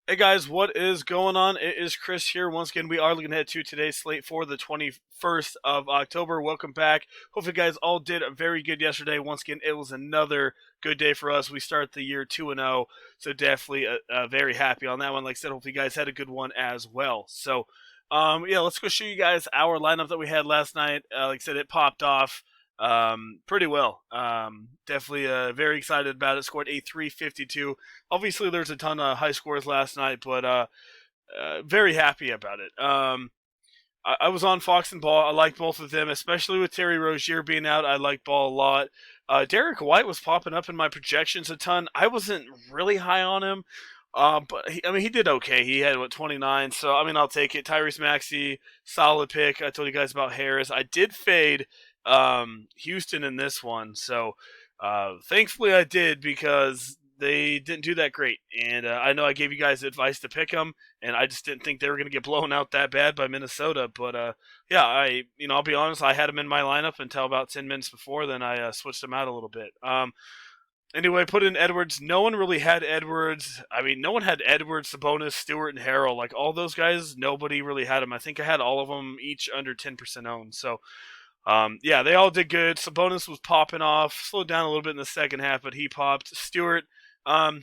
Hey guys, what is going on? It is Chris here. Once again, we are looking ahead to today's slate for the 21st of October. Welcome back. Hopefully, you guys all did very good yesterday. Once again, it was another good day for us. We start the year 2-0, so definitely very happy on that one. Like I said, hopefully, you guys had a good one as well. So, yeah, let's go show you guys our lineup that we had last night. Like I said, it popped off pretty well. Definitely very excited about it. Scored a 352. Obviously, there's a ton of high scores last night, but very happy about it. I was on Fox and Ball. I like both of them, especially with Terry Rozier being out. I like Ball a lot. Derek White was popping up in my projections a ton. I wasn't really high on him, but he did okay. He had 29, so I'll take it. Tyrese Maxey, solid pick. I told you guys about Harris. I did fade Houston in this one, so thankfully I did because they didn't do that great. And I know I gave you guys advice to pick them, and I just didn't think they were going to get blown out that bad by Minnesota. But yeah, I'll be honest, I had them in my lineup until about 10 minutes before. Then I switched them out a little bit. Anyway, put in Edwards. No one really had Edwards. No one had Edwards, Sabonis, Stewart, and Harrell. Like all those guys, nobody really had them. I think I had all of them each under 10% owned. So yeah, they all did good. Sabonis was popping off, slowed down a little bit in the second half, but he popped. Stewart, I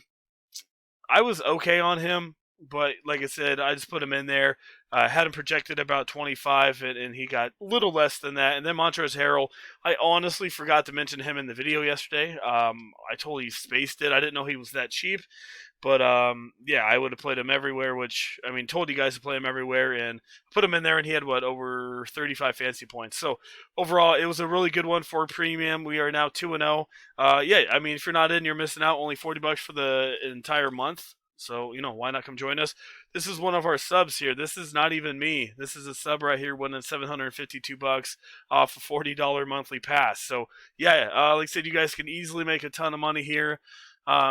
was okay on him, but like I said, I just put him in there. Had him projected about 25, and he got a little less than that. And then Montrezl Harrell, I honestly forgot to mention him in the video yesterday. I totally spaced it. I didn't know he was that cheap. But yeah, I would have played him everywhere, which told you guys to play him everywhere, and put him in there, and he had over 35 fantasy points. So overall, it was a really good one for premium. We are now 2-0. Yeah, if you're not in, you're missing out. Only $40 for the entire month. So why not come join us? This is one of our subs here. This is not even me. This is a sub right here, winning $752 off a $40 monthly pass. So yeah, like I said, you guys can easily make a ton of money here.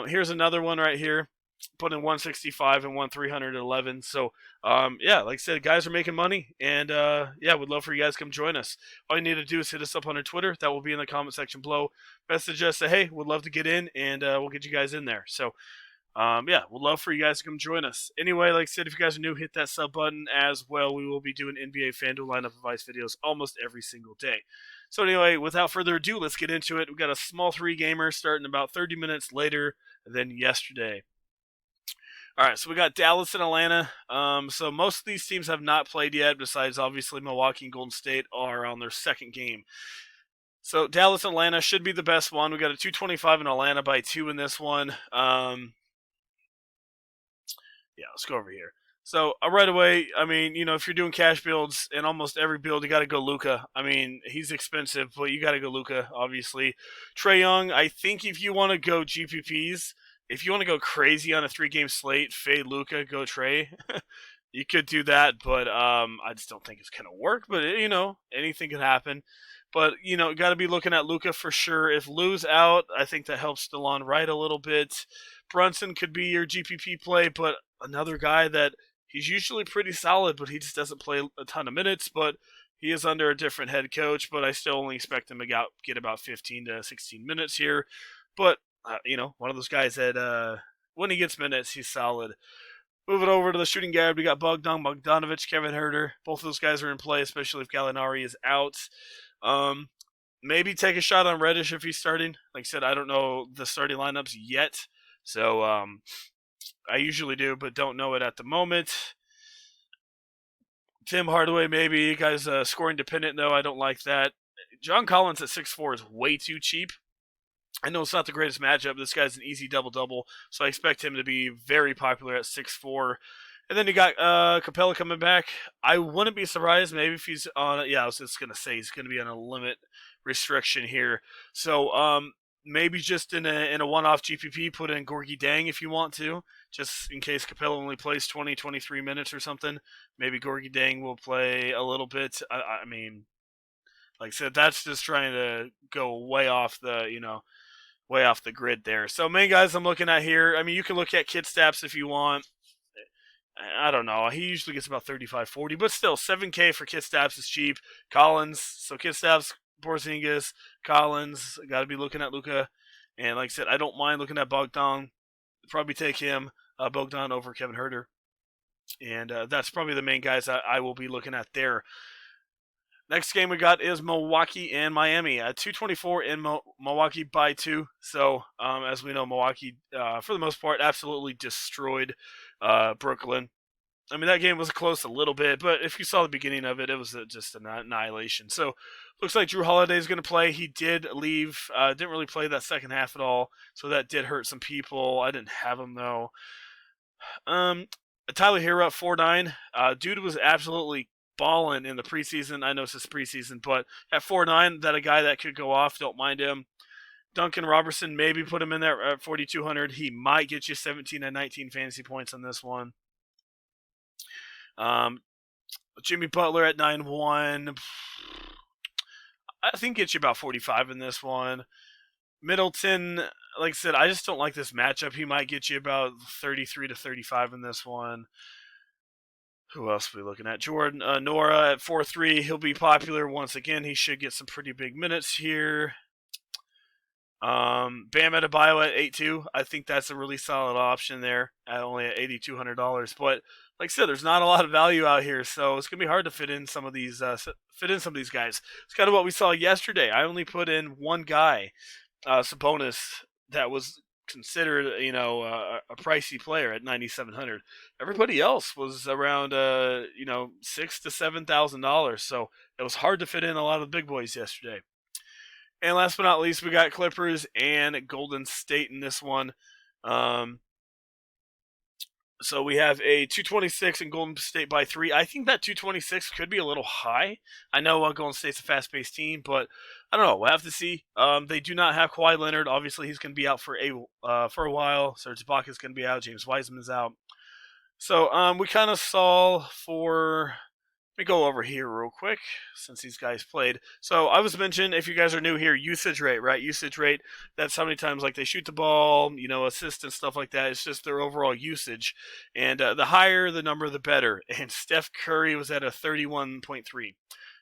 Here's another one right here. Put in 165 and won 311. So yeah, like I said, guys are making money, and yeah, would love for you guys to come join us. All you need to do is hit us up on our Twitter. That will be in the comment section below. Message us, say hey, would love to get in, and we'll get you guys in there. So yeah, we'd love for you guys to come join us. Anyway, like I said, if you guys are new, hit that sub button as well. We will be doing NBA FanDuel lineup advice videos almost every single day. So anyway, without further ado, let's get into it. We've got a small three-gamer starting about 30 minutes later than yesterday. All right, so we got Dallas and Atlanta. So most of these teams have not played yet, besides obviously Milwaukee and Golden State are on their second game. So Dallas and Atlanta should be the best one. We got a 225 in Atlanta by 2 in this one. Yeah, let's go over here. So right away, if you're doing cash builds, in almost every build, you got to go Luka. He's expensive, but you got to go Luka, obviously. Trae Young, I think if you want to go GPPs, if you want to go crazy on a 3-game slate, fade Luka, go Trae. You could do that, but I just don't think it's going to work. But, anything can happen. But, got to be looking at Luka for sure. If Lou's out, I think that helps DeLon Wright a little bit. Brunson could be your GPP play, but another guy that he's usually pretty solid, but he just doesn't play a ton of minutes. But he is under a different head coach, but I still only expect him to get about 15 to 16 minutes here. But, one of those guys that when he gets minutes, he's solid. Moving over to the shooting guard, we got Bogdanovic, Kevin Huerter. Both of those guys are in play, especially if Gallinari is out. Maybe take a shot on Reddish if he's starting. Like I said, I don't know the starting lineups yet. So I usually do, but don't know it at the moment. Tim Hardaway, maybe. You guys scoring dependent, though. I don't like that. John Collins at 6'4" is way too cheap. I know it's not the greatest matchup. This guy's an easy double-double, so I expect him to be very popular at 6'4". And then you got Capella coming back. I wouldn't be surprised maybe if he's on. Yeah, I was just going to say he's going to be on a limit restriction here. So maybe just in a one-off GPP, put in Gorgie Dang if you want to, just in case Capella only plays 20, 23 minutes or something. Maybe Gorgie Dang will play a little bit. Like I said, that's just trying to go way off the grid there. So main guys I'm looking at here, you can look at Kid Staps if you want. I don't know. He usually gets about 35, 40, but still, $7K for Kid Staps is cheap. Collins, so Kid Staps, Porzingis, Collins, got to be looking at Luka. And like I said, I don't mind looking at Bogdan. Probably take him. Bogdan over Kevin Huerter. And that's probably the main guys I will be looking at there. Next game we got is Milwaukee and Miami. 224 in Milwaukee by 2. So, as we know, Milwaukee, for the most part, absolutely destroyed Brooklyn. I mean, that game was close a little bit, but if you saw the beginning of it, it was just an annihilation. So, looks like Drew Holiday is going to play. He did leave. Didn't really play that second half at all, so that did hurt some people. I didn't have him, though. Tyler Hero at 4.9. Dude was absolutely balling in the preseason. I know it's just preseason, but at 4.9, that a guy that could go off. Don't mind him. Duncan Robertson, maybe put him in there at 4,200. He might get you 17 and 19 fantasy points on this one. Jimmy Butler at 9.1. I think gets you about 45 in this one. Middleton, like I said, I just don't like this matchup. He might get you about 33 to 35 in this one. Who else are we looking at? Jordan Nora at 4.3. He'll be popular once again. He should get some pretty big minutes here. Bam Adebayo at 8.2. I think that's a really solid option there at only at $8,200. But like I said, there's not a lot of value out here, so it's gonna be hard to fit in some of these guys. It's kind of what we saw yesterday. I only put in one guy, Sabonis, that was considered, a pricey player at 9,700. Everybody else was around, $6,000 to $7,000. So it was hard to fit in a lot of the big boys yesterday. And last but not least, we got Clippers and Golden State in this one. So we have a 226 in Golden State by 3. I think that 226 could be a little high. I know Golden State's a fast-paced team, but I don't know. We'll have to see. They do not have Kawhi Leonard. Obviously, he's going to be out for a while. Serge Ibaka's going to be out. James Wiseman's out. So we kind of saw for... Let me go over here real quick since these guys played. So I was mentioning, if you guys are new here, usage rate, right? Usage rate, that's how many times like they shoot the ball, assist and stuff like that. It's just their overall usage. And the higher the number, the better. And Steph Curry was at a 31.3.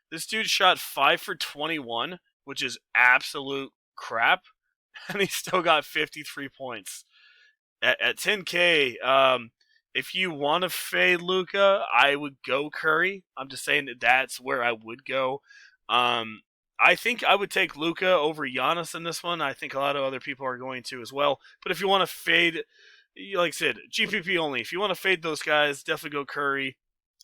This dude shot 5 for 21, which is absolute crap. And he still got 53 points. At 10K, if you want to fade Luka, I would go Curry. I'm just saying that's where I would go. I think I would take Luka over Giannis in this one. I think a lot of other people are going to as well. But if you want to fade, like I said, GPP only. If you want to fade those guys, definitely go Curry.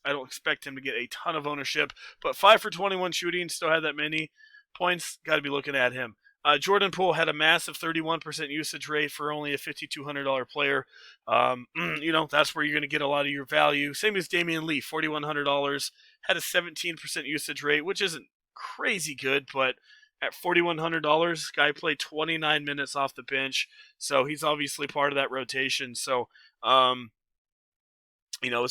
I don't expect him to get a ton of ownership. But 5 for 21 shooting, still had that many points. Got to be looking at him. Jordan Poole had a massive 31% usage rate for only a $5,200 player. That's where you're going to get a lot of your value. Same as Damian Lee, $4,100, had a 17% usage rate, which isn't crazy good, but at $4,100, guy played 29 minutes off the bench, so he's obviously part of that rotation. So, it's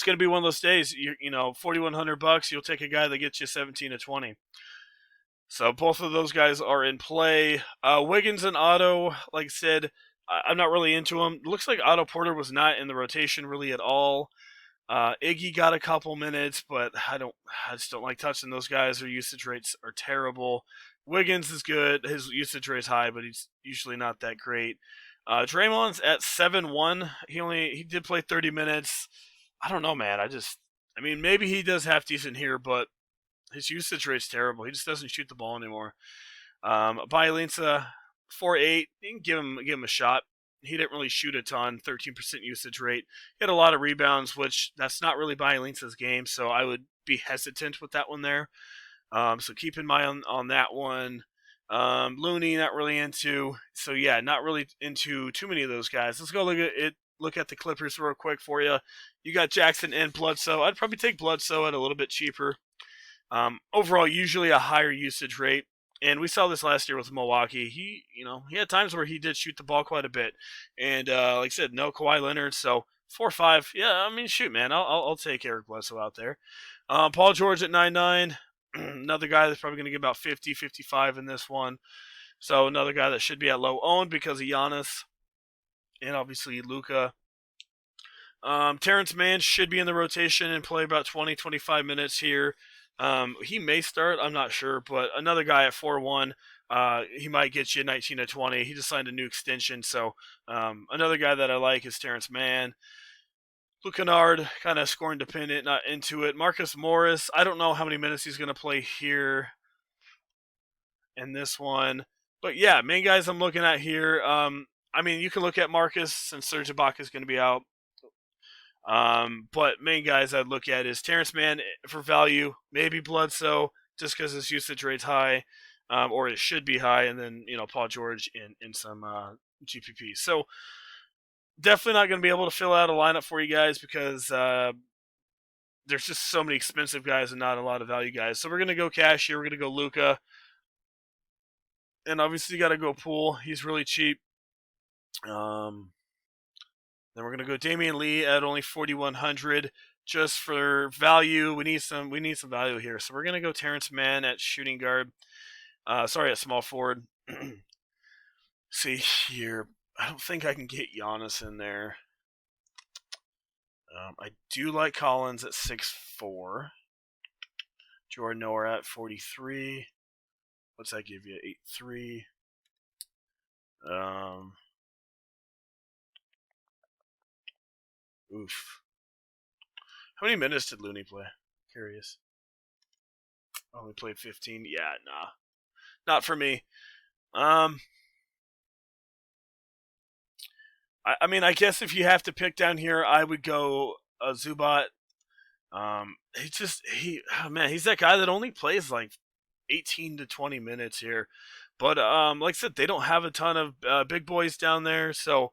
going to be one of those days. $4,100, you'll take a guy that gets you 17 to 20. So both of those guys are in play. Wiggins and Otto, like I said, I'm not really into them. Looks like Otto Porter was not in the rotation really at all. Iggy got a couple minutes, but I just don't like touching those guys. Their usage rates are terrible. Wiggins is good. His usage rate is high, but he's usually not that great. Draymond's at 7-1. He did play 30 minutes. I don't know, man. Maybe he does half decent here, but his usage rate's terrible. He just doesn't shoot the ball anymore. Bjelica, 4.8. You can give him a shot. He didn't really shoot a ton. 13% usage rate. He had a lot of rebounds, which that's not really Bjelica's game, so I would be hesitant with that one there. So keep in mind on that one. Looney, not really into. So yeah, not really into too many of those guys. Let's go look at it. Look at the Clippers real quick for you. You got Jackson and Bledsoe. I'd probably take Bledsoe at a little bit cheaper. Overall, usually a higher usage rate, and we saw this last year with Milwaukee. He had times where he did shoot the ball quite a bit, and like I said, no Kawhi Leonard, so 4-5. Yeah, shoot, man, I'll take Eric Bledsoe out there. Paul George at 9.9, another guy that's probably going to get about 50, 55 in this one. So another guy that should be at low owned because of Giannis, and obviously Luka. Terrence Mann should be in the rotation and play about 20, 25 minutes here. He may start, I'm not sure, but another guy at 4-1, he might get you 19 to 20. He just signed a new extension, so another guy that I like is Terrence Mann. Luke Kennard, kind of scoring dependent, not into it. Marcus Morris, I don't know how many minutes he's going to play here in this one. But yeah, main guys I'm looking at here. I mean, you can look at Marcus since Serge Ibaka is going to be out. But main guys I'd look at is Terrence Mann for value, maybe Bledsoe just because his usage rate's high, or it should be high, and then Paul George in some GPP. So definitely not going to be able to fill out a lineup for you guys because there's just so many expensive guys and not a lot of value guys. So we're going to go cash here. We're going to go Luka. And obviously you got to go Poole. He's really cheap. Then we're going to go Damian Lee at only 4,100 just for value. We need some value here. So we're going to go Terrence Mann at shooting guard. At small forward. See here. I don't think I can get Giannis in there. I do like Collins at 6'4". Jordan Noah at 43. What's that give you? 8'3". Oof. How many minutes did Looney play? Curious. Only played 15. Yeah, nah. Not for me. I mean, I guess if you have to pick down here, I would go Zubat. He's that guy that only plays like 18 to 20 minutes here. But like I said, they don't have a ton of big boys down there, so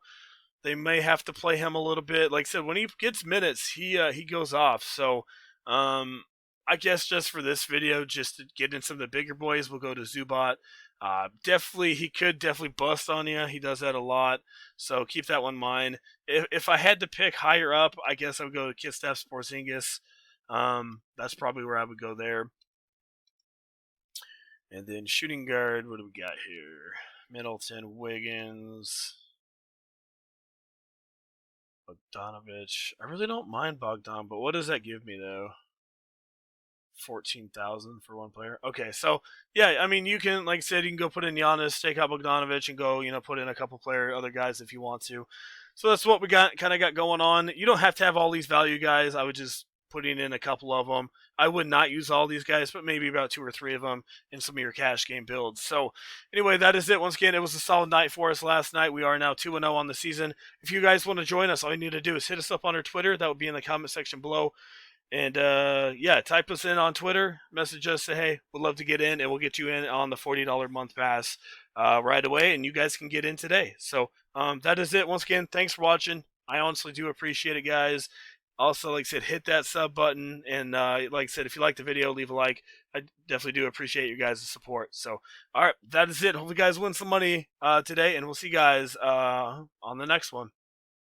they may have to play him a little bit. Like I said, when he gets minutes, he goes off. So I guess just for this video, just to get in some of the bigger boys, we'll go to Zubat. He could definitely bust on you. He does that a lot, so keep that one in mind. If I had to pick higher up, I guess I would go to Kristaps Porzingis. That's probably where I would go there. And then shooting guard, what do we got here? Middleton, Wiggins, Bogdanovich. I really don't mind Bogdan, but what does that give me though? 14,000 for one player. Okay, so yeah, I mean you can, like I said, you can go put in Giannis, take out Bogdanovich, and go put in a couple other guys if you want to. So that's what we got going on. You don't have to have all these value guys. I would just putting in a couple of them. I would not use all these guys, but maybe about 2 or 3 of them in some of your cash game builds. So anyway, that is it. Once again, it was a solid night for us last night. We are now 2-0 on the season. If you guys want to join us, all you need to do is hit us up on our Twitter. That would be in the comment section below. And type us in on Twitter, message us, say, hey, we'd love to get in, and we'll get you in on the $40 month pass right away, and you guys can get in today. So that is it. Once again, thanks for watching. I honestly do appreciate it, guys. Also, like I said, hit that sub button, and like I said, if you like the video, leave a like. I definitely do appreciate you guys' support. So, all right, that is it. Hope you guys win some money today, and we'll see you guys on the next one.